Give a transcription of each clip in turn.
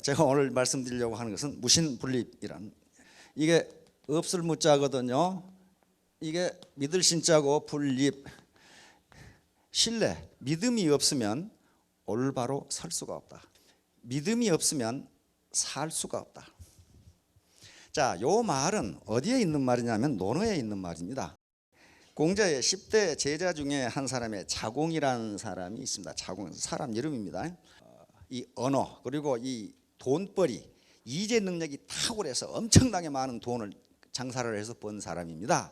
제가 오늘 말씀드리려고 하는 것은 무신분립이란, 이게 없을 무자거든요. 이게 믿을 신자고 분립, 신뢰, 믿음이 없으면 올바로 설 수가 없다. 믿음이 없으면 살 수가 없다. 자, 요 말은 어디에 있는 말이냐면 논어에 있는 말입니다. 공자의 10대 제자 중에 한 사람의 자공이라는 사람이 있습니다. 자공, 사람 이름입니다. 이 언어 그리고 이 돈벌이, 이재 능력이 탁월해서 엄청나게 많은 돈을 장사를 해서 번 사람입니다.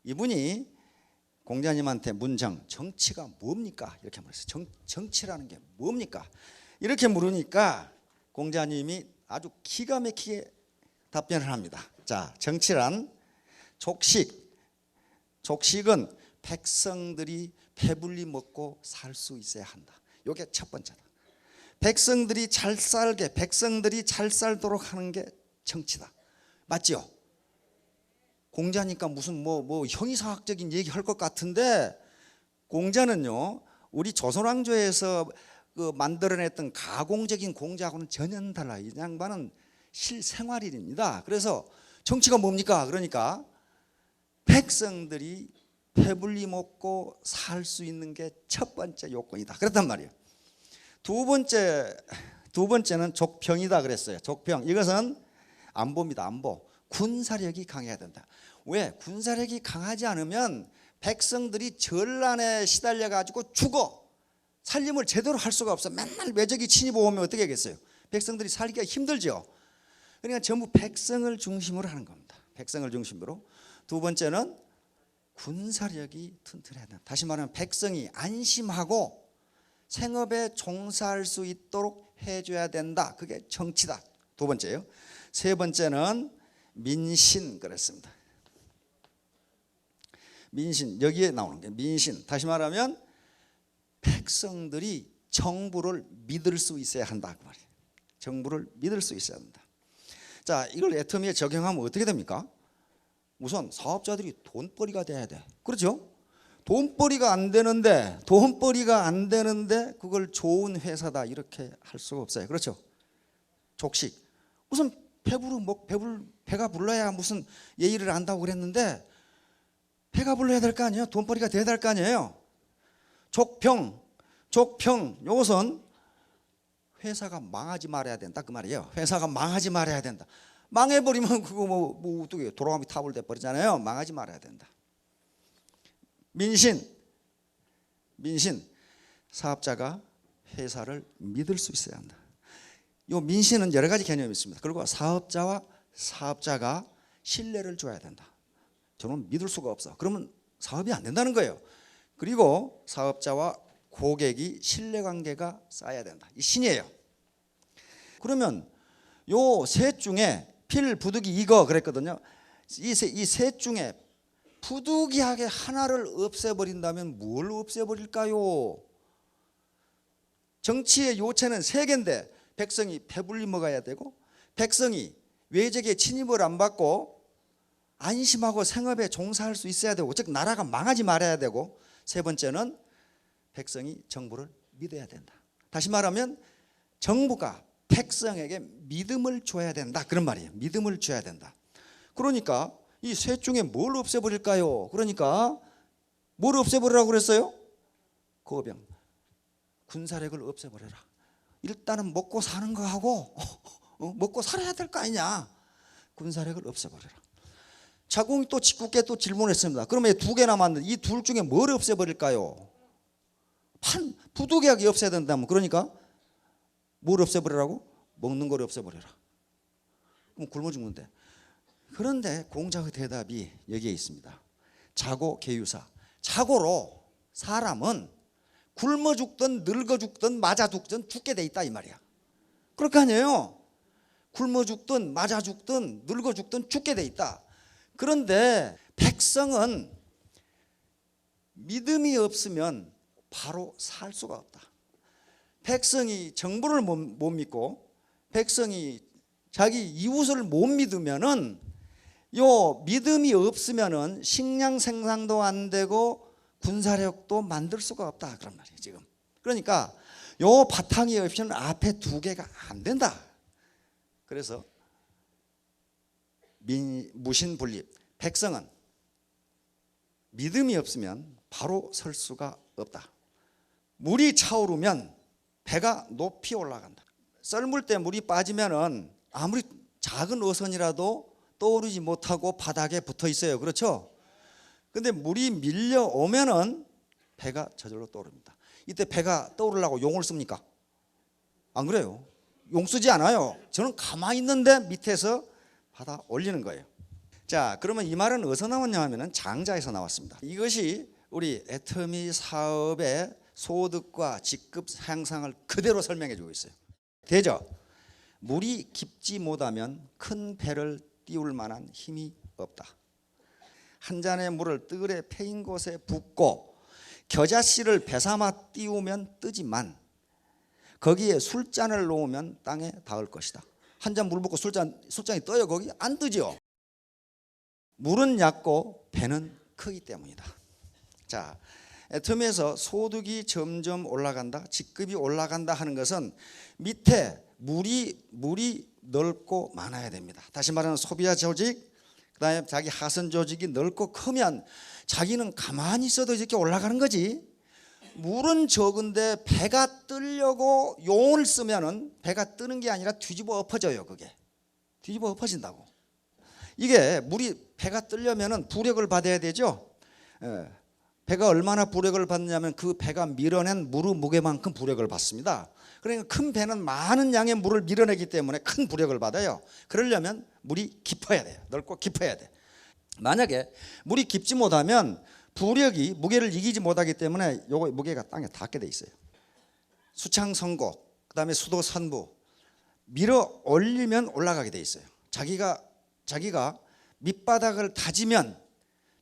이분이 공자님한테 문정, 정치가 뭡니까? 이렇게 물었어요. 정치라는 게 뭡니까? 이렇게 물으니까 공자님이 아주 기가 막히게 답변을 합니다. 자, 정치란 족식은 백성들이 배불리 먹고 살 수 있어야 한다. 이게 첫 번째다. 백성들이 잘 살게, 백성들이 잘 살도록 하는 게 정치다. 맞죠? 공자니까 무슨 뭐 형이상학적인 얘기 할 것 같은데, 공자는요 우리 조선왕조에서 그 만들어냈던 가공적인 공자하고는 전혀 달라. 이 양반은 실생활인입니다. 그래서 정치가 뭡니까? 그러니까 백성들이 배불리 먹고 살 수 있는 게 첫 번째 요건이다. 그랬단 말이에요. 두 번째는 족평이다 그랬어요. 족평, 이것은 안보입니다. 안보. 군사력이 강해야 된다. 왜? 군사력이 강하지 않으면 백성들이 전란에 시달려 가지고 죽어. 살림을 제대로 할 수가 없어. 맨날 외적이 침입 오면 어떻게 하겠어요? 백성들이 살기가 힘들죠. 그러니까 전부 백성을 중심으로 하는 겁니다. 백성을 중심으로. 두 번째는 군사력이 튼튼해야 된다. 다시 말하면 백성이 안심하고 생업에 종사할 수 있도록 해줘야 된다. 그게 정치다. 두 번째요. 세 번째는 민신 그랬습니다. 민신, 여기에 나오는 게 민신. 다시 말하면 백성들이 정부를 믿을 수 있어야 한다 그 말이에요. 정부를 믿을 수 있어야 한다. 자, 이걸 애터미에 적용하면 어떻게 됩니까? 우선 사업자들이 돈벌이가 돼야 돼. 그렇죠? 돈벌이가 안 되는데 그걸 좋은 회사다 이렇게 할 수가 없어요. 그렇죠? 족식. 우선 배가 불러야 무슨 예의를 안다고 그랬는데, 배가 불러야 될 거 아니에요? 돈벌이가 돼야 될 거 아니에요? 족평, 요것은 회사가 망하지 말아야 된다 그 말이에요. 회사가 망하지 말아야 된다. 망해버리면 그거 뭐 어떻게 도로가미 탑을 돼버리잖아요. 망하지 말아야 된다. 민신, 사업자가 회사를 믿을 수 있어야 한다. 이 민신은 여러 가지 개념이 있습니다. 그리고 사업자가 신뢰를 줘야 된다. 저는 믿을 수가 없어. 그러면 사업이 안 된다는 거예요. 그리고 사업자와 고객이 신뢰관계가 쌓여야 된다. 이 신이에요. 그러면 요 셋 중에 필, 부득이, 이거 그랬거든요. 이 셋 중에 부득이하게 하나를 없애버린다면 뭘 없애버릴까요? 정치의 요체는 세 개인데, 백성이 배불리 먹어야 되고, 백성이 외적의 침입을 안 받고 안심하고 생업에 종사할 수 있어야 되고, 즉 나라가 망하지 말아야 되고, 세 번째는 백성이 정부를 믿어야 된다. 다시 말하면 정부가 백성에게 믿음을 줘야 된다 그런 말이에요. 믿음을 줘야 된다. 그러니까 이 셋 중에 뭘 없애버릴까요? 그러니까 뭘 없애버리라고 그랬어요? 거병, 군사력을 없애버려라. 일단은 먹고 사는 거 하고 먹고 살아야 될 거 아니냐. 군사력을 없애버려라. 자공이 또 짓궂게 또 질문했습니다. 그러면 두 개 남았는데 이 둘 중에 뭘 없애버릴까요? 부득이하게 없애야 된다면, 그러니까 뭘 없애버리라고? 먹는 걸 없애버려라. 그럼 굶어 죽는데. 그런데 공자의 대답이 여기에 있습니다. 자고 계유사. 자고로 사람은 굶어 죽든 늙어 죽든 맞아 죽든 죽게 돼 있다 이 말이야. 그럴 거 아니에요? 굶어 죽든 맞아 죽든 늙어 죽든 죽게 돼 있다. 그런데 백성은 믿음이 없으면 바로 살 수가 없다. 백성이 정부를 못 믿고 백성이 자기 이웃을 못 믿으면은, 요 믿음이 없으면은 식량 생산도 안 되고 군사력도 만들 수가 없다 그런 말이에요 지금. 그러니까 요 바탕이 없이는 앞에 두 개가 안 된다. 그래서 무신분립. 백성은 믿음이 없으면 바로 설 수가 없다. 물이 차오르면 배가 높이 올라간다. 썰물 때 물이 빠지면은 아무리 작은 어선이라도 떠오르지 못하고 바닥에 붙어 있어요. 그렇죠? 근데 물이 밀려오면은 배가 저절로 떠오릅니다. 이때 배가 떠오르려고 용을 씁니까? 안 그래요? 용 쓰지 않아요. 저는 가만히 있는데 밑에서 받아 올리는 거예요. 자, 그러면 이 말은 어디서 나왔냐 하면은 장자에서 나왔습니다. 이것이 우리 애터미 사업의 소득과 직급 향상을 그대로 설명해 주고 있어요. 되죠? 물이 깊지 못하면 큰 배를 띄울 만한 힘이 없다. 한 잔의 물을 뜰에 패인 곳에 붓고 겨자씨를 배 삼아 띄우면 뜨지만 거기에 술잔을 놓으면 땅에 닿을 것이다. 한 잔 물 붓고 술잔이 떠요? 거기 안 뜨죠. 물은 얕고 배는 크기 때문이다. 자, 애터미에서 소득이 점점 올라간다, 직급이 올라간다 하는 것은 밑에 물이 넓고 많아야 됩니다. 다시 말하는 소비자 조직, 그다음에 자기 하선 조직이 넓고 크면 자기는 가만히 있어도 이렇게 올라가는 거지. 물은 적은데 배가 뜨려고 용을 쓰면은 배가 뜨는 게 아니라 뒤집어 엎어져요. 그게 뒤집어 엎어진다고. 이게 물이 배가 뜨려면은 부력을 받아야 되죠. 배가 얼마나 부력을 받느냐면 그 배가 밀어낸 물의 무게만큼 부력을 받습니다. 그러니까 큰 배는 많은 양의 물을 밀어내기 때문에 큰 부력을 받아요. 그러려면 물이 깊어야 돼요. 넓고 깊어야 돼. 만약에 물이 깊지 못하면 부력이 무게를 이기지 못하기 때문에 요거 무게가 땅에 닿게 돼 있어요. 수창성고, 그다음에 수도선부 밀어 올리면 올라가게 돼 있어요. 자기가 밑바닥을 다지면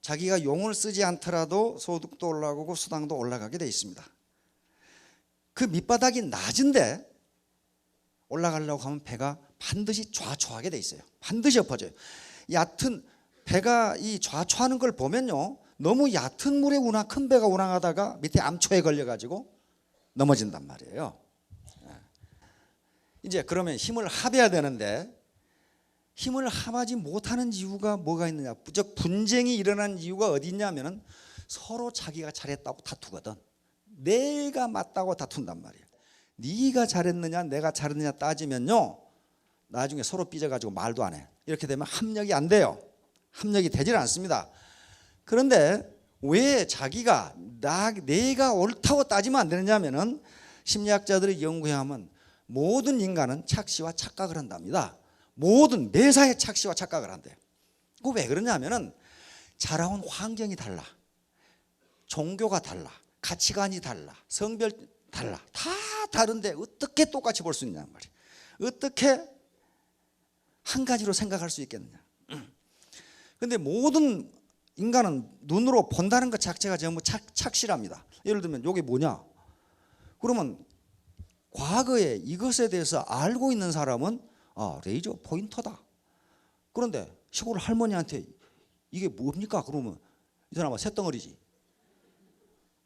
자기가 용을 쓰지 않더라도 소득도 올라가고 수당도 올라가게 돼 있습니다. 그 밑바닥이 낮은데 올라가려고 하면 배가 반드시 좌초하게 돼 있어요. 반드시 엎어져요. 얕은 배가 이 좌초하는 걸 보면요, 너무 얕은 물에 큰 배가 운항하다가 밑에 암초에 걸려가지고 넘어진단 말이에요. 이제 그러면 힘을 합해야 되는데 힘을 합하지 못하는 이유가 뭐가 있느냐? 즉 분쟁이 일어난 이유가 어디 있냐면은 서로 자기가 잘했다고 다투거든. 내가 맞다고 다툰단 말이에요. 네가 잘했느냐 내가 잘했느냐 따지면요, 나중에 서로 삐져가지고 말도 안 해. 이렇게 되면 합력이 안 돼요. 합력이 되질 않습니다. 그런데 왜 자기가 내가 옳다고 따지면 안 되느냐면은 심리학자들이 연구해하면 모든 인간은 착시와 착각을 한답니다. 모든 매사에 착시와 착각을 한대요. 그 왜 그러냐면은 자라온 환경이 달라, 종교가 달라, 가치관이 달라, 성별 달라, 다 다른데 어떻게 똑같이 볼 수 있냐는 말이에요. 어떻게 한 가지로 생각할 수 있겠느냐. 그런데 모든 인간은 눈으로 본다는 것 자체가 전부 착시랍니다. 예를 들면 이게 뭐냐? 그러면 과거에 이것에 대해서 알고 있는 사람은 레이저 포인터다. 그런데 시골 할머니한테 이게 뭡니까? 그러면 이 사람은 쇳덩어리지.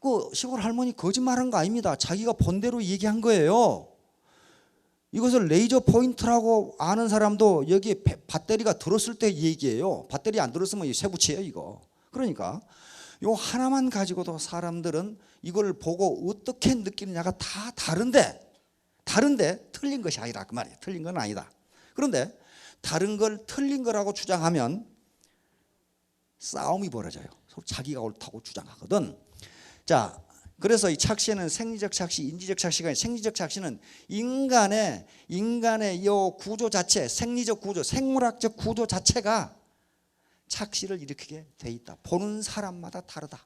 그 시골 할머니 거짓말한 거 아닙니다. 자기가 본 대로 얘기한 거예요. 이것을 레이저 포인트라고 아는 사람도 여기에 배터리가 들었을 때 얘기해요. 배터리 안 들었으면 쇠붙이에요 이거. 그러니까 요 하나만 가지고도 사람들은 이걸 보고 어떻게 느끼느냐가 다 다른데 틀린 것이 아니라 그 말이에요. 틀린 건 아니다. 그런데 다른 걸 틀린 거라고 주장하면 싸움이 벌어져요. 서로 자기가 옳다고 주장하거든. 자, 그래서 이 착시는 생리적 착시, 인지적 착시가 아니라 생리적 착시는 인간의 이 구조 자체, 생리적 구조, 생물학적 구조 자체가 착시를 일으키게 돼 있다. 보는 사람마다 다르다.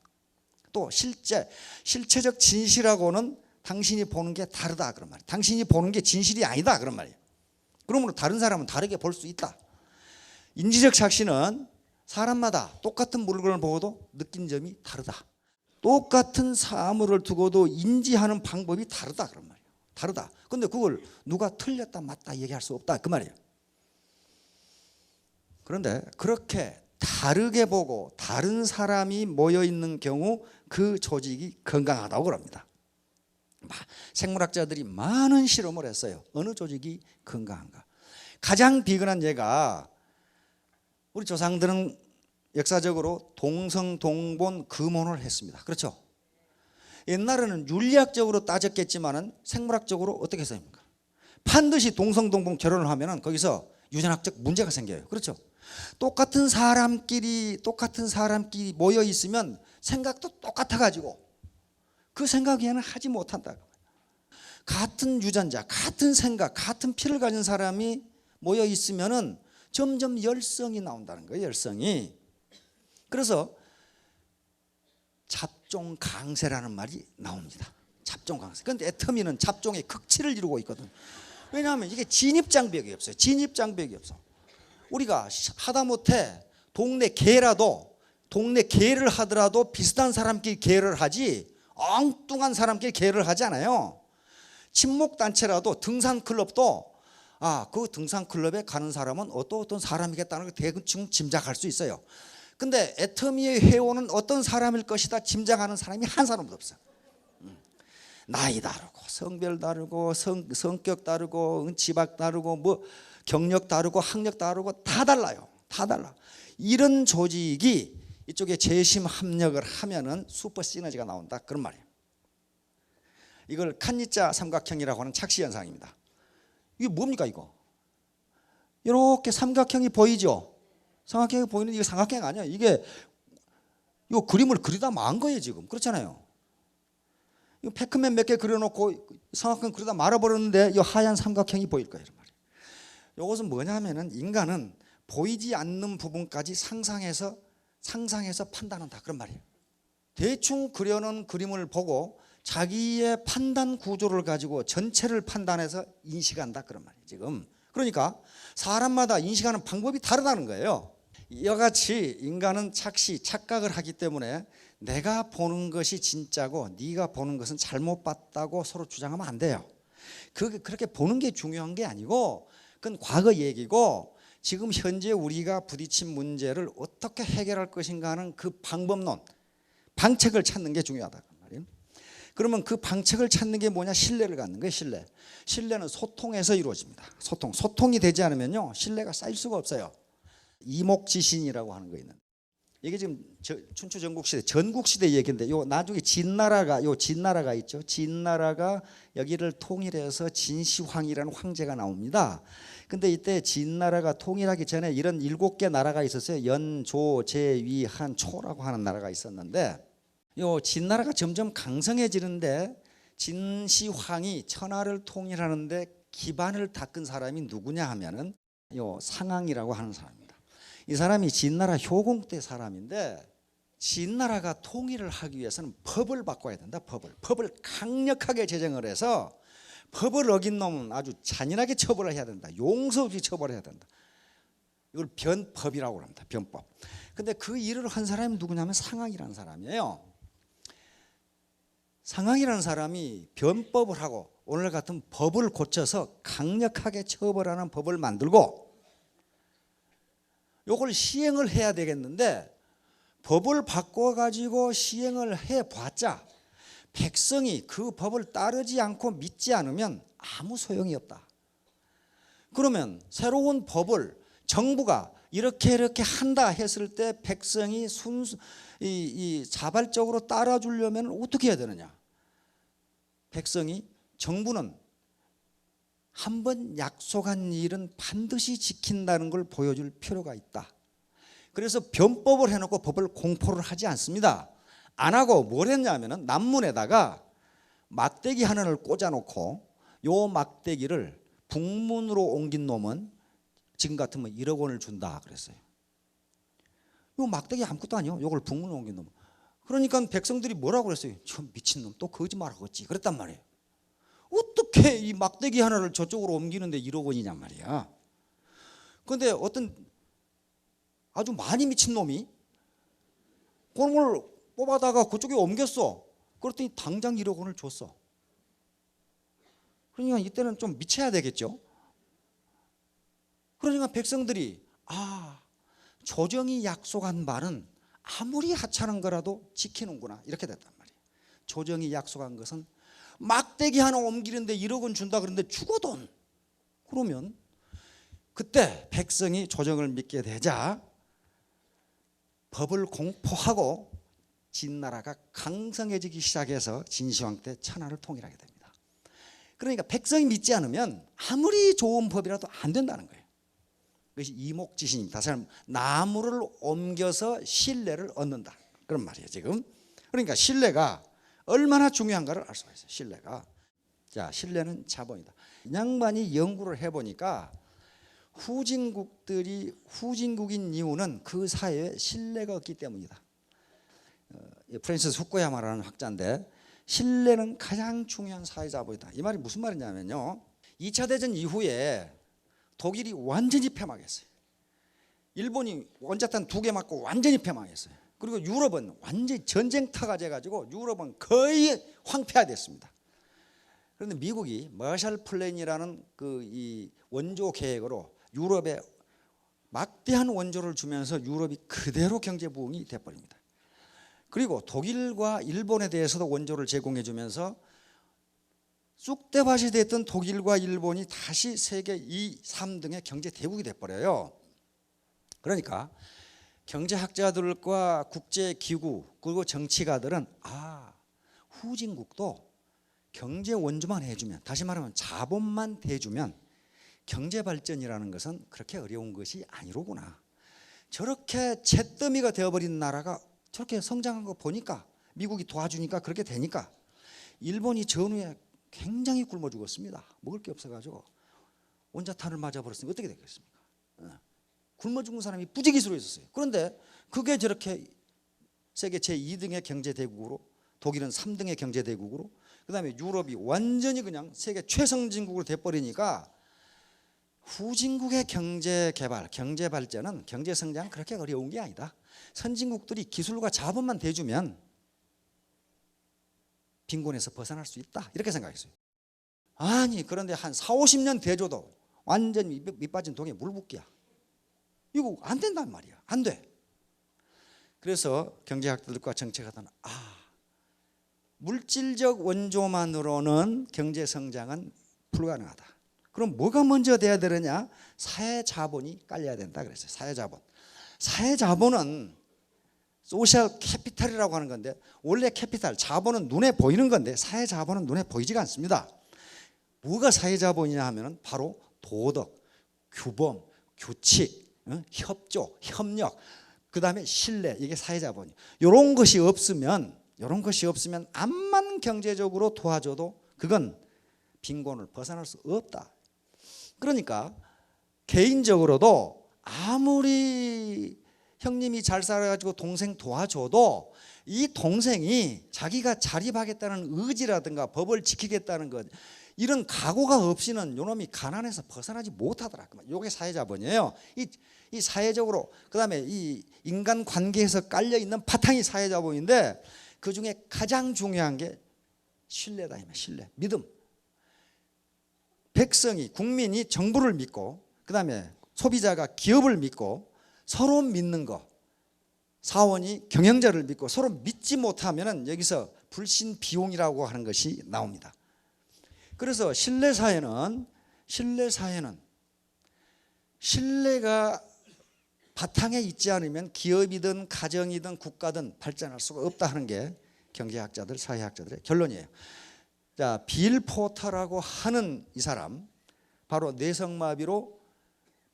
또 실체적 진실하고는 당신이 보는 게 다르다 그런 말이에요. 당신이 보는 게 진실이 아니다 그런 말이에요. 그러므로 다른 사람은 다르게 볼 수 있다. 인지적 착시는 사람마다 똑같은 물건을 보고도 느낀 점이 다르다. 똑같은 사물을 두고도 인지하는 방법이 다르다 그런 말이에요. 다르다. 그런데 그걸 누가 틀렸다 맞다 얘기할 수 없다 그 말이에요. 그런데 그렇게 다르게 보고 다른 사람이 모여 있는 경우 그 조직이 건강하다고 그럽니다. 생물학자들이 많은 실험을 했어요. 어느 조직이 건강한가. 가장 비근한 예가 우리 조상들은 역사적으로 동성동본 금혼을 했습니다. 그렇죠? 옛날에는 윤리학적으로 따졌겠지만은 생물학적으로 어떻게 했습니까? 반드시 동성동본 결혼을 하면은 거기서 유전학적 문제가 생겨요. 그렇죠? 똑같은 사람끼리 모여 있으면 생각도 똑같아 가지고 그 생각 이해는 하지 못한다. 같은 유전자, 같은 생각, 같은 피를 가진 사람이 모여 있으면은 점점 열성이 나온다는 거예요. 열성이. 그래서 잡종강세라는 말이 나옵니다. 잡종강세. 그런데 애터미는 잡종의 극치를 이루고 있거든. 왜냐하면 이게 진입장벽이 없어요. 진입장벽이 없어. 우리가 하다못해 동네 개를 하더라도 비슷한 사람끼리 개를 하지 엉뚱한 사람끼리 개를 하지 않아요. 친목단체라도 등산클럽도 그 등산클럽에 가는 사람은 어떤 사람이겠다는 걸 대충 짐작할 수 있어요. 근데 애터미의 회원은 어떤 사람일 것이다 짐작하는 사람이 한 사람도 없어요. 나이 다르고 성별 다르고 성격 다르고 지박 다르고 뭐 경력 다르고 학력 다르고 다 달라요. 다 달라. 이런 조직이 이쪽에 재심 합력을 하면은 슈퍼 시너지가 나온다 그런 말이에요. 이걸 칸니자 삼각형이라고 하는 착시 현상입니다. 이게 뭡니까 이거? 이렇게 삼각형이 보이죠? 삼각형이 보이는데 이게 삼각형 아니야. 이게 이 그림을 그리다 만 거예요 지금. 그렇잖아요. 이 패크맨 몇 개 그려놓고 삼각형 그리다 말아버렸는데 이 하얀 삼각형이 보일 거예요. 이것은 뭐냐면은 인간은 보이지 않는 부분까지 상상해서 판단한다 그런 말이에요. 대충 그려놓은 그림을 보고 자기의 판단 구조를 가지고 전체를 판단해서 인식한다 그런 말이에요 지금. 그러니까 사람마다 인식하는 방법이 다르다는 거예요. 이와 같이 인간은 착각을 하기 때문에 내가 보는 것이 진짜고 네가 보는 것은 잘못 봤다고 서로 주장하면 안 돼요. 그렇게 보는 게 중요한 게 아니고 그건 과거 얘기고 지금 현재 우리가 부딪힌 문제를 어떻게 해결할 것인가 하는 그 방법론, 방책을 찾는 게 중요하다. 그러면 그 방책을 찾는 게 뭐냐? 신뢰를 갖는 거예요. 신뢰는 소통에서 이루어집니다. 소통이 되지 않으면요 신뢰가 쌓일 수가 없어요. 이목지신이라고 하는 거 있는. 이게 지금 춘추 전국시대 얘기인데 요 나중에 진나라가 있죠. 진나라가 여기를 통일해서 진시황이라는 황제가 나옵니다. 근데 이때 진나라가 통일하기 전에 이런 7개 나라가 있었어요. 연, 조, 제, 위, 한, 초라고 하는 나라가 있었는데 요 진나라가 점점 강성해지는데 진시황이 천하를 통일하는데 기반을 닦은 사람이 누구냐 하면은 요 상황이라고 하는 사람입니다. 이 사람이 진나라 효공 때 사람인데 진나라가 통일을 하기 위해서는 법을 바꿔야 된다. 법을 강력하게 제정을 해서 법을 어긴 놈은 아주 잔인하게 처벌을 해야 된다. 용서 없이 처벌해야 된다. 이걸 변법이라고 합니다. 변법. 근데 그 일을 한 사람이 누구냐면 상황이라는 사람이에요. 상황이라는 사람이 변법을 하고 오늘 같은 법을 고쳐서 강력하게 처벌하는 법을 만들고 이걸 시행을 해야 되겠는데 법을 바꿔가지고 시행을 해봤자 백성이 그 법을 따르지 않고 믿지 않으면 아무 소용이 없다. 그러면 새로운 법을 정부가 이렇게 한다 했을 때 백성이 자발적으로 따라주려면 어떻게 해야 되느냐? 정부는 한번 약속한 일은 반드시 지킨다는 걸 보여줄 필요가 있다. 그래서 변법을 해놓고 법을 공포를 하지 않습니다. 안 하고 뭘 했냐면은 남문에다가 막대기 하나를 꽂아놓고 요 막대기를 북문으로 옮긴 놈은 지금 같으면 1억 원을 준다 그랬어요. 요 막대기 아무것도 아니요. 요걸 북문으로 옮긴 놈. 그러니까 백성들이 뭐라고 그랬어요? 저 미친놈 또 거짓말하겠지 그랬단 말이에요. 어떻게 이 막대기 하나를 저쪽으로 옮기는데 1억 원이냔 말이야. 그런데 어떤 아주 많이 미친 놈이 그걸 뽑아다가 그쪽에 옮겼어. 그랬더니 당장 1억 원을 줬어. 그러니까 이때는 좀 미쳐야 되겠죠. 그러니까 백성들이 조정이 약속한 말은 아무리 하찮은 거라도 지키는구나 이렇게 됐단 말이에요. 조정이 약속한 것은 막대기 하나 옮기는데 1억 원 준다 그러는데 죽어돈. 그러면 그때 백성이 조정을 믿게 되자 법을 공포하고 진나라가 강성해지기 시작해서 진시황 때 천하를 통일하게 됩니다. 그러니까 백성이 믿지 않으면 아무리 좋은 법이라도 안 된다는 거예요. 그것이 이목지신입니다. 다시 말하면 나무를 옮겨서 신뢰를 얻는다 그런 말이에요 지금. 그러니까 신뢰가 얼마나 중요한가를 알 수가 있어요. 신뢰가. 자, 신뢰는 자본이다. 이 양반이 연구를 해보니까 후진국인 이유는 그 사회에 신뢰가 없기 때문이다. 프랜시스 후쿠야마라는 학자인데 신뢰는 가장 중요한 사회 자본이다. 이 말이 무슨 말이냐면요, 2차 대전 이후에 독일이 완전히 패망했어요. 일본이 원자탄 2개 맞고 완전히 패망했어요. 그리고 유럽은 완전히 전쟁터가 돼가지고 유럽은 거의 황폐화됐습니다. 그런데 미국이 머셜 플랜이라는 이 원조 계획으로 유럽에 막대한 원조를 주면서 유럽이 그대로 경제 부흥이 돼버립니다. 그리고 독일과 일본에 대해서도 원조를 제공해 주면서 쑥대밭이 됐던 독일과 일본이 다시 세계 2, 3등의 경제 대국이 돼버려요. 그러니까 경제학자들과 국제기구 그리고 정치가들은 후진국도 경제 원조만 해주면, 다시 말하면 자본만 대주면 경제 발전이라는 것은 그렇게 어려운 것이 아니로구나. 저렇게 잿더미가 되어버린 나라가 저렇게 성장한 거 보니까, 미국이 도와주니까 그렇게 되니까 일본이 전후에 굉장히 굶어 죽었습니다. 먹을 게 없어가지고 원자탄을 맞아버렸으니 어떻게 되겠습니까? 굶어 죽은 사람이 부지기수로 있었어요. 그런데 그게 저렇게 세계 제2등의 경제대국으로, 독일은 3등의 경제대국으로, 그 다음에 유럽이 완전히 그냥 세계 최성진국으로 돼버리니까 후진국의 경제개발, 경제발전은, 경제성장은 그렇게 어려운 게 아니다. 선진국들이 기술과 자본만 대주면 빈곤에서 벗어날 수 있다, 이렇게 생각했어요. 아니 그런데 한 4, 50년 대줘도 완전히 밑빠진 독에 물 붓기야. 이거 안 된단 말이야. 안 돼. 그래서 경제학들과 정책가들은 물질적 원조만으로는 경제성장은 불가능하다. 그럼 뭐가 먼저 돼야 되느냐? 사회자본이 깔려야 된다 그랬어요. 사회자본. 사회자본은 소셜 캐피탈이라고 하는 건데, 원래 캐피탈, 자본은 눈에 보이는 건데 사회자본은 눈에 보이지가 않습니다. 뭐가 사회자본이냐 하면 바로 도덕, 규범, 규칙, 협조, 협력, 그 다음에 신뢰, 이게 사회자본이에요. 이런 것이 없으면 암만 경제적으로 도와줘도 그건 빈곤을 벗어날 수 없다. 그러니까 개인적으로도 아무리 형님이 잘 살아가지고 동생 도와줘도 이 동생이 자기가 자립하겠다는 의지라든가 법을 지키겠다는 것, 이런 각오가 없이는 요놈이 가난해서 벗어나지 못하더라. 이게 사회자본이에요. 이 사회적으로, 그 다음에 이 인간관계에서 깔려있는 바탕이 사회자본인데, 그 중에 가장 중요한 게 신뢰다. 신뢰, 믿음. 백성이, 국민이 정부를 믿고, 그 다음에 소비자가 기업을 믿고, 서로 믿는 거, 사원이 경영자를 믿고 서로 믿지 못하면 여기서 불신비용이라고 하는 것이 나옵니다. 그래서 신뢰사회는 신뢰가 바탕에 있지 않으면 기업이든 가정이든 국가든 발전할 수가 없다 하는 게 경제학자들, 사회학자들의 결론이에요. 자, 빌 포터라고 하는 이 사람, 바로 뇌성마비로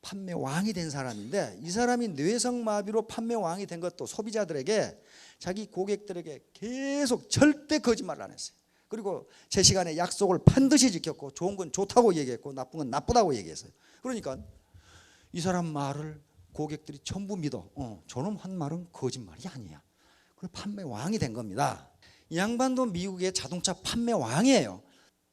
판매왕이 된 사람인데, 이 사람이 뇌성마비로 판매왕이 된 것도 소비자들에게, 자기 고객들에게 계속 절대 거짓말을 안 했어요. 그리고 제 시간에 약속을 반드시 지켰고, 좋은 건 좋다고 얘기했고 나쁜 건 나쁘다고 얘기했어요. 그러니까 이 사람 말을 고객들이 전부 믿어. 저놈 한 말은 거짓말이 아니야. 그래서 판매왕이 된 겁니다. 이 양반도 미국의 자동차 판매왕이에요.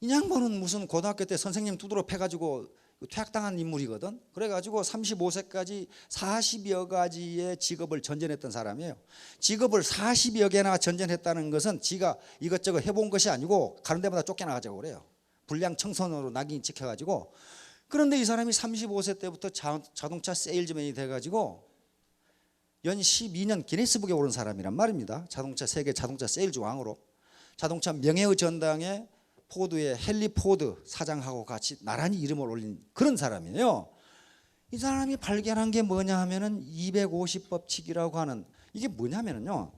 이 양반은 무슨 고등학교 때 선생님 두드러 패가지고 퇴학당한 인물이거든. 그래가지고 35세까지 40여 가지의 직업을 전전했던 사람이에요. 직업을 40여 개나 전전했다는 것은 지가 이것저것 해본 것이 아니고 가는 데마다 쫓겨나가자고 그래요. 불량 청소년으로 낙인 찍혀가지고. 그런데 이 사람이 35세 때부터 자동차 세일즈맨이 돼가지고 연 12년 기네스북에 오른 사람이란 말입니다. 세계 자동차 세일즈 왕으로. 자동차 명예의 전당에 포드의 헨리 포드 사장하고 같이 나란히 이름을 올린 그런 사람이에요. 이 사람이 발견한 게 뭐냐 하면은 250법칙이라고 하는, 이게 뭐냐면은요,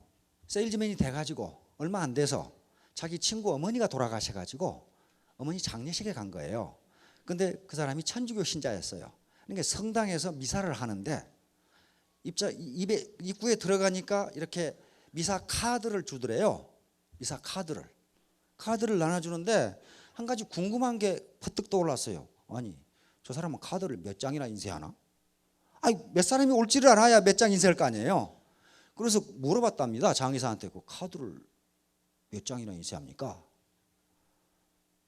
세일즈맨이 돼가지고 얼마 안 돼서 자기 친구 어머니가 돌아가셔가지고 어머니 장례식에 간 거예요. 근데 그 사람이 천주교 신자였어요. 그러니까 성당에서 미사를 하는데 입구에 들어가니까 이렇게 미사 카드를 주더래요. 미사 카드를 나눠주는데 한 가지 궁금한 게 퍼뜩 떠올랐어요. 아니, 저 사람은 카드를 몇 장이나 인쇄하나? 아니, 몇 사람이 올지를 알아야 몇 장 인쇄할 거 아니에요. 그래서 물어봤답니다. 장의사한테. 그 카드를 몇 장이나 인쇄합니까?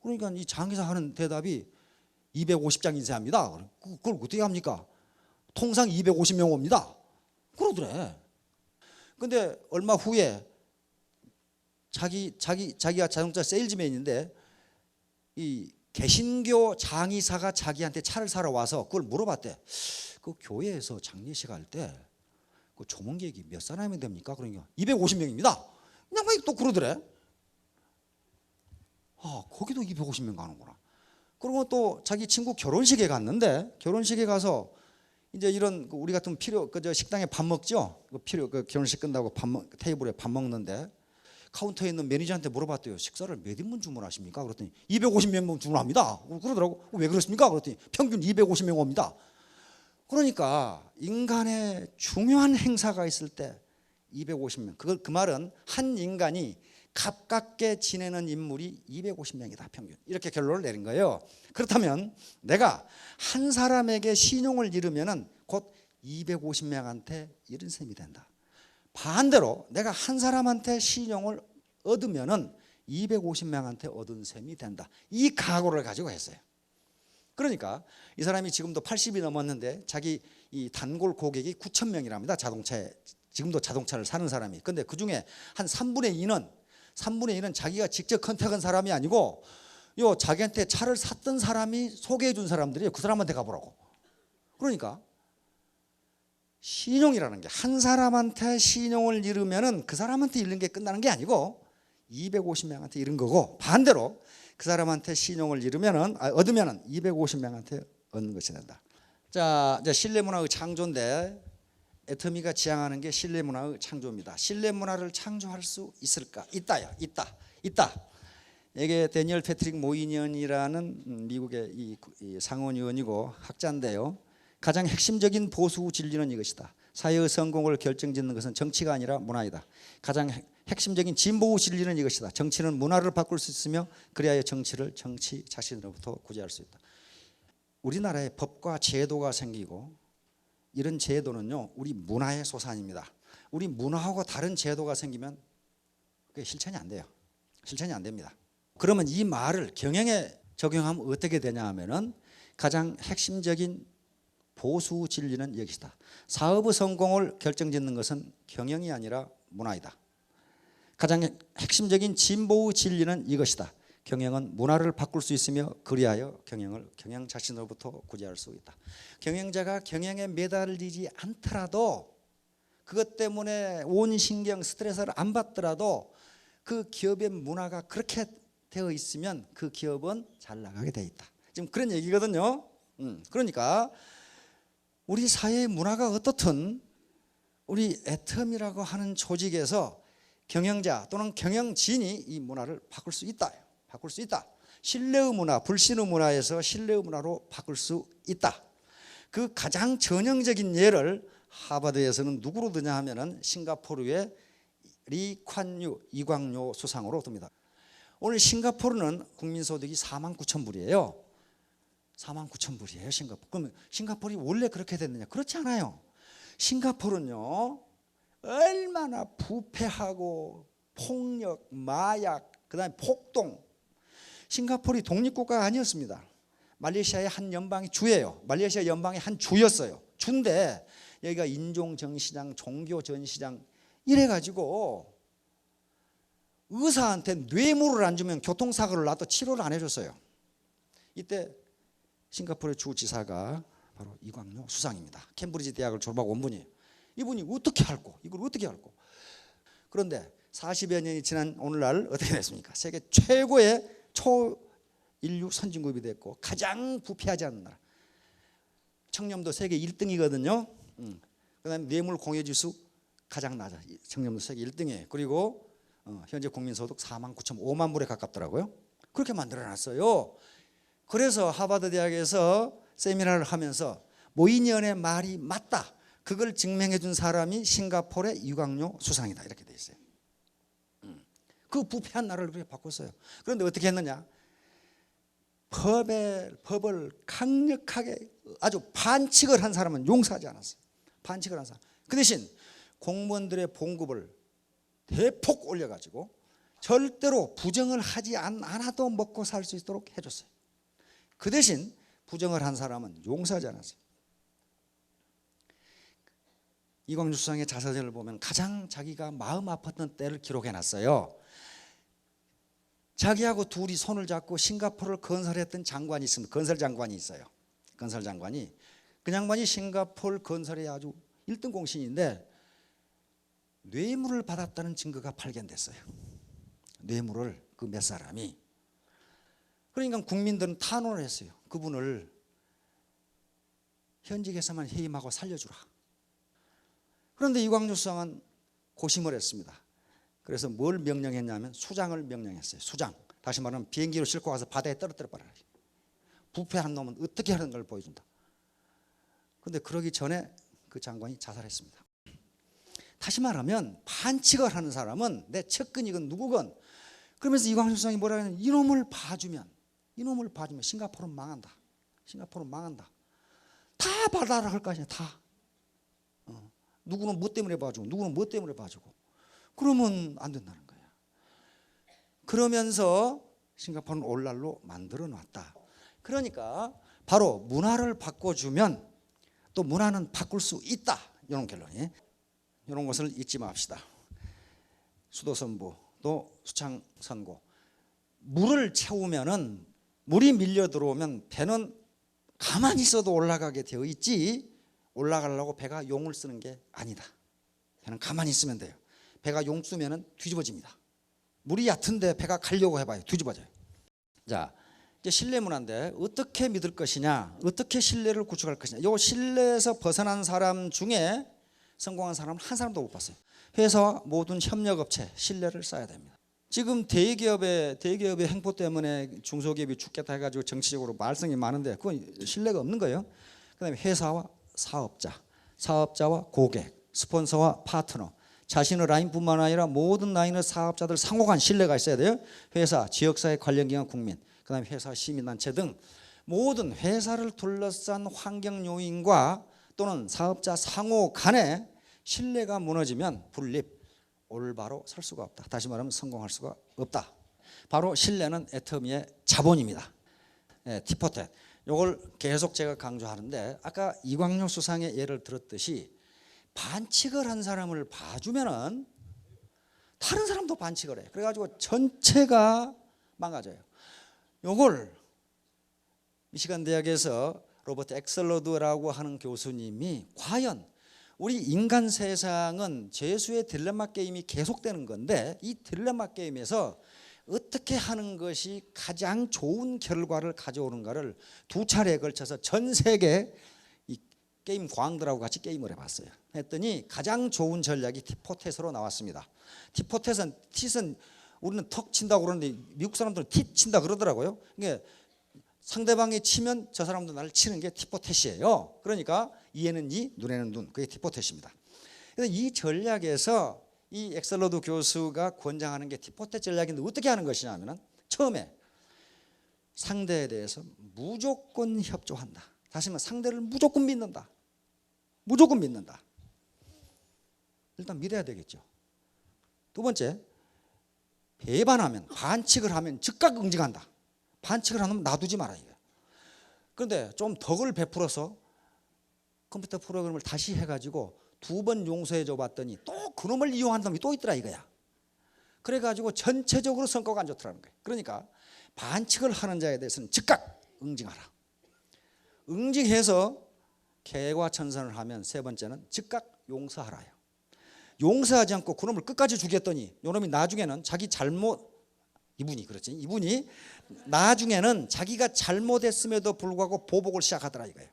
그러니까 이 장의사 하는 대답이 250장 인쇄합니다. 그걸 어떻게 합니까? 통상 250명 옵니다. 그러더래. 근데 얼마 후에 자기가 자동차 세일즈맨인데 이 개신교 장의사가 자기한테 차를 사러 와서 그걸 물어봤대. 그 교회에서 장례식 할 때 그 조문객이 몇 사람이 됩니까? 그러니까 250명입니다. 그냥 또 그러더래. 아, 거기도 250명 가는구나. 그리고 또 자기 친구 결혼식에 갔는데, 결혼식에 가서 이제 이런 우리 같은 저 식당에 밥 먹죠. 그 결혼식 끝나고 테이블에 밥 먹는데 카운터에 있는 매니저한테 물어봤대요. 식사를 몇 인분 주문하십니까? 그랬더니 250명 주문합니다. 그러더라고. 왜 그렇습니까? 그랬더니 평균 250명 옵니다. 그러니까 인간의 중요한 행사가 있을 때 250명. 그 말은 한 인간이 가깝게 지내는 인물이 250명이다 평균. 이렇게 결론을 내린 거예요. 그렇다면 내가 한 사람에게 신용을 잃으면 곧 250명한테 잃은 셈이 된다. 반대로 내가 한 사람한테 신용을 얻으면 250명한테 얻은 셈이 된다. 이 각오를 가지고 했어요. 그러니까 이 사람이 지금도 80이 넘었는데 자기 이 단골 고객이 9,000명이랍니다. 자동차에 지금도 자동차를 사는 사람이. 근데 그중에 한 3분의 2는 자기가 직접 컨택한 사람이 아니고 자기한테 차를 샀던 사람이 소개해 준 사람들이에요. 그 사람한테 가보라고. 그러니까 신용이라는 게 한 사람한테 신용을 잃으면 그 사람한테 잃는 게 끝나는 게 아니고 250명한테 잃은 거고, 반대로 그 사람한테 신용을 얻으면 250명한테 얻는 것이 된다. 자, 이제 실내 문화의 창조인데 애터미가 지향하는 게 실내 문화의 창조입니다. 실내 문화를 창조할 수 있을까? 있다. 이게 데니얼 패트릭 모이니언이라는 미국의 이 상원의원이고 학자인데요. 가장 핵심적인 보수 진리는 이것이다. 사회의 성공을 결정짓는 것은 정치가 아니라 문화이다. 가장 핵심적인 진보 진리는 이것이다. 정치는 문화를 바꿀 수 있으며 그리하여 정치를 정치 자신으로부터 구제할 수 있다. 우리나라에 법과 제도가 생기고 이런 제도는요, 우리 문화의 소산입니다. 우리 문화하고 다른 제도가 생기면 그게 실천이 안 돼요. 실천이 안 됩니다. 그러면 이 말을 경영에 적용하면 어떻게 되냐 하면은 가장 핵심적인 보수 진리는 여기다. 사업의 성공을 결정짓는 것은 경영이 아니라 문화이다. 가장 핵심적인 진보의 진리는 이것이다. 경영은 문화를 바꿀 수 있으며 그리하여 경영 자신으로부터 구제할 수 있다. 경영자가 경영에 매달리지 않더라도 그것 때문에 온 신경 스트레스를 안 받더라도 그 기업의 문화가 그렇게 되어 있으면 그 기업은 잘 나가게 돼 있다. 지금 그런 얘기거든요. 그러니까 우리 사회의 문화가 어떻든 우리 애텀이라고 하는 조직에서 경영자 또는 경영진이 이 문화를 바꿀 수 있다. 신뢰의 문화, 불신의 문화에서 신뢰의 문화로 바꿀 수 있다. 그 가장 전형적인 예를 하버드에서는 누구로 드냐 하면은 싱가포르의 리콴유 이광요 수상으로 듭니다. 오늘 싱가포르는 국민소득이 49,000불이에요. 49,000불이에요, 싱가포르. 그러면 싱가포르이 원래 그렇게 됐느냐? 그렇지 않아요. 싱가포르는요, 얼마나 부패하고 폭력, 마약, 그다음에 폭동. 싱가포르이 독립국가가 아니었습니다. 말레이시아의 한 연방의 주예요. 말레이시아 연방의 한 주였어요. 주인데 여기가 인종 전시장, 종교 전시장 이래가지고 의사한테 뇌물을 안 주면 교통사고를 나도 치료를 안 해줬어요. 이때 싱가포르의 주지사가 바로 이광요 수상입니다. 캠브리지 대학을 졸업하고 온 분이에요. 이분이 어떻게 할꼬? 이걸 어떻게 할꼬? 그런데 40여 년이 지난 오늘날 어떻게 됐습니까? 세계 최고의 초인류 선진국이 됐고 가장 부패하지 않는 나라. 청렴도 세계 1등이거든요. 그다음에 뇌물 공여 지수 가장 낮아. 청렴도 세계 1등이에요. 그리고 현재 국민소득 49,500만 불에 가깝더라고요. 그렇게 만들어놨어요. 그래서 하버드 대학에서 세미나를 하면서 모인연의 말이 맞다. 그걸 증명해 준 사람이 싱가포르의 이광료 수상이다. 이렇게 돼 있어요. 그 부패한 나라를 그렇게 바꿨어요. 그런데 어떻게 했느냐? 법을 강력하게 아주 반칙을 한 사람은 용서하지 않았어요. 반칙을 한 사람. 그 대신 공무원들의 봉급을 대폭 올려가지고 절대로 부정을 하지 않아도 먹고 살 수 있도록 해줬어요. 그 대신 부정을 한 사람은 용서하지 않았어요. 이광주 수상의 자서전을 보면 가장 자기가 마음 아팠던 때를 기록해놨어요. 자기하고 둘이 손을 잡고 싱가포르를 건설했던 장관이 있습니다. 건설 장관이 있어요. 건설 장관이. 그 양반이 싱가포르 건설의 아주 1등 공신인데 뇌물을 받았다는 증거가 발견됐어요. 뇌물을 그 몇 사람이. 그러니까 국민들은 탄원을 했어요. 그분을 현직에서만 해임하고 살려주라. 그런데 이광주 수상은 고심을 했습니다. 그래서 뭘 명령했냐면 수장을 명령했어요. 수장. 다시 말하면 비행기로 싣고 가서 바다에 떨어뜨려 버려라. 부패한 놈은 어떻게 하는 걸 보여준다. 그런데 그러기 전에 그 장관이 자살했습니다. 다시 말하면 반칙을 하는 사람은 내 측근이건 누구건 그러면서 이광주 수상이 뭐라 하냐면 이놈을 봐주면 싱가포르는 망한다. 싱가포르는 망한다. 다 받아라 할 거 아니야. 다. 누구는 뭐 때문에 봐주고 누구는 뭐 때문에 봐주고 그러면 안 된다는 거야. 그러면서 싱가포르는 오늘날로 만들어 놨다. 그러니까 바로 문화를 바꿔주면 또 문화는 바꿀 수 있다. 이런 결론이. 이런 것을 잊지 맙시다. 수도선부 또 수창선고. 물을 채우면은 물이 밀려 들어오면 배는 가만히 있어도 올라가게 되어 있지 올라가려고 배가 용을 쓰는 게 아니다. 배는 가만히 있으면 돼요. 배가 용 쓰면은 뒤집어집니다. 물이 얕은데 배가 가려고 해봐요. 뒤집어져요. 자, 이제 신뢰 문화인데 어떻게 믿을 것이냐, 어떻게 신뢰를 구축할 것이냐. 이 신뢰에서 벗어난 사람 중에 성공한 사람은 한 사람도 못 봤어요. 회사와 모든 협력업체 신뢰를 쌓아야 됩니다. 지금 대기업의 행포 때문에 중소기업이 죽겠다 해가지고 정치적으로 말썽이 많은데 그건 신뢰가 없는 거예요. 그다음에 회사와 사업자, 사업자와 고객, 스폰서와 파트너, 자신의 라인뿐만 아니라 모든 라인의 사업자들 상호 간 신뢰가 있어야 돼요. 회사, 지역사회 관련기관, 국민, 그다음에 회사, 시민단체 등 모든 회사를 둘러싼 환경 요인과 또는 사업자 상호 간에 신뢰가 무너지면 분립, 올바로 설 수가 없다. 다시 말하면 성공할 수가 없다. 바로 신뢰는 애터미의 자본입니다. 티포텟. 이걸 계속 제가 강조하는데 아까 이광료 수상의 예를 들었듯이 반칙을 한 사람을 봐주면은 다른 사람도 반칙을 해. 그래가지고 전체가 망가져요. 이걸 미시간 대학에서 로버트 엑셀러드라고 하는 교수님이 과연 우리 인간 세상은 죄수의 딜레마 게임이 계속되는 건데 이 딜레마 게임에서 어떻게 하는 것이 가장 좋은 결과를 가져오는가를 두 차례에 걸쳐서 전 세계 이 게임 광들하고 같이 게임을 해봤어요. 했더니 가장 좋은 전략이 티포텟으로 나왔습니다. 티포텟은 tit 우리는 턱 친다고 그러는데 미국 사람들은 tit 친다 그러더라고요. 그러니까 상대방이 치면 저 사람도 나를 치는 게 티포텟이에요. 그러니까 이에는 이, 눈에는 눈. 그게 티포텟입니다. 그래서 이 전략에서 이 엑셀러드 교수가 권장하는 게 티포텟 전략인데 어떻게 하는 것이냐 하면 처음에 상대에 대해서 무조건 협조한다. 다시 말해 상대를 무조건 믿는다. 무조건 믿는다. 일단 믿어야 되겠죠. 두 번째, 배반하면 반칙을 하면 즉각 응징한다. 반칙을 하면 놔두지 마라 이거야. 그런데 좀 덕을 베풀어서 컴퓨터 프로그램을 다시 해가지고 2번 용서해 줘 봤더니 또 그놈을 이용한 놈이 또 있더라 이거야. 그래가지고 전체적으로 성과가 안 좋더라는 거예요. 그러니까 반칙을 하는 자에 대해서는 즉각 응징하라. 응징해서 개과천선을 하면 세 번째는 즉각 용서하라요. 용서하지 않고 그놈을 끝까지 죽였더니 요놈이 나중에는 자기 잘못 이분이 나중에는 자기가 잘못했음에도 불구하고 보복을 시작하더라 이거예요.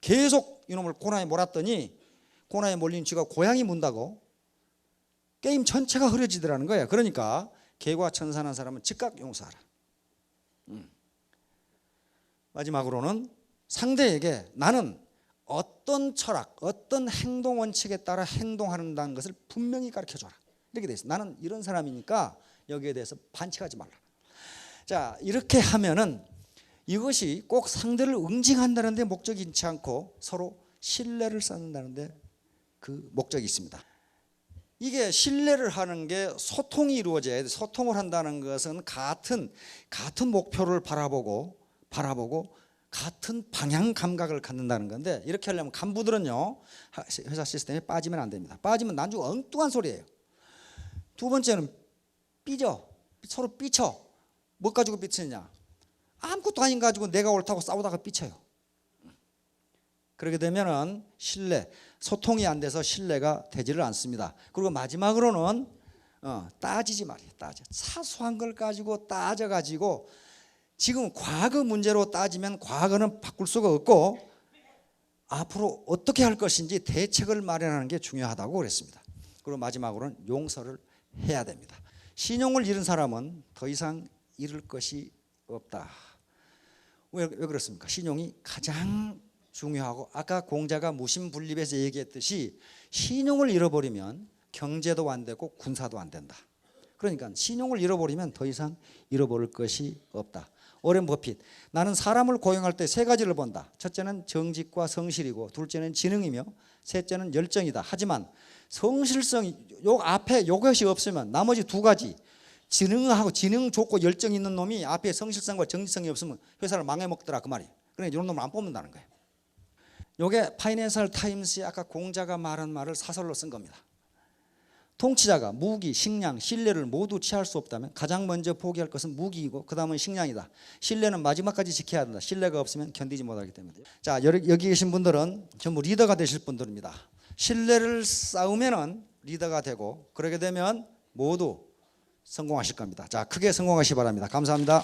계속 이놈을 고난에 몰았더니 고난에 몰린 쥐가 고양이 문다고 게임 전체가 흐려지더라는 거예요. 그러니까 개과천선한 사람은 즉각 용서하라. 마지막으로는 상대에게 나는 어떤 철학, 어떤 행동 원칙에 따라 행동한다는 것을 분명히 가르쳐줘라. 이렇게 돼 있어요. 나는 이런 사람이니까 여기에 대해서 반칙하지 말라. 자, 이렇게 하면은 이것이 꼭 상대를 응징한다는 데 목적이 있지 않고 서로 신뢰를 쌓는다는 데 그 목적이 있습니다. 이게 신뢰를 하는 게 소통이 이루어져야 돼. 소통을 한다는 것은 같은 목표를 바라보고 같은 방향 감각을 갖는다는 건데, 이렇게 하려면 간부들은요 회사 시스템에 빠지면 안 됩니다. 빠지면 나중에 엉뚱한 소리예요. 두 번째는 삐져. 서로 삐쳐. 뭐 가지고 삐치느냐? 아무것도 아닌 가지고 내가 옳다고 싸우다가 삐쳐요. 그렇게 되면은 신뢰, 소통이 안 돼서 신뢰가 되지를 않습니다. 그리고 마지막으로는 따지지 말이에요. 사소한 걸 가지고 따져가지고, 지금 과거 문제로 따지면 과거는 바꿀 수가 없고 앞으로 어떻게 할 것인지 대책을 마련하는 게 중요하다고 그랬습니다. 그리고 마지막으로는 용서를 해야 됩니다. 신용을 잃은 사람은 더 이상 잃을 것이 없다. 왜 그렇습니까? 신용이 가장 중요하고, 아까 공자가 무신분립에서 얘기했듯이 신용을 잃어버리면 경제도 안 되고 군사도 안 된다. 그러니까 신용을 잃어버리면 더 이상 잃어버릴 것이 없다. 오렌 버핏, 나는 사람을 고용할 때 세 가지를 본다. 첫째는 정직과 성실이고, 둘째는 지능이며, 셋째는 열정이다. 하지만 성실성이 요 앞에 이것이 없으면 나머지 두 가지, 지능 좋고 열정 있는 놈이 앞에 성실성과 정직성이 없으면 회사를 망해먹더라 그 말이에요. 그러니까 이런 놈을 안 뽑는다는 거예요. 이게 파이낸셜 타임스에 아까 공자가 말한 말을 사설로 쓴 겁니다. 통치자가 무기, 식량, 신뢰를 모두 취할 수 없다면 가장 먼저 포기할 것은 무기이고 그 다음은 식량이다. 신뢰는 마지막까지 지켜야 한다. 신뢰가 없으면 견디지 못하기 때문에. 자, 여기 계신 분들은 전부 리더가 되실 분들입니다. 신뢰를 쌓으면은 리더가 되고, 그러게 되면 모두 성공하실 겁니다. 자, 크게 성공하시기 바랍니다. 감사합니다.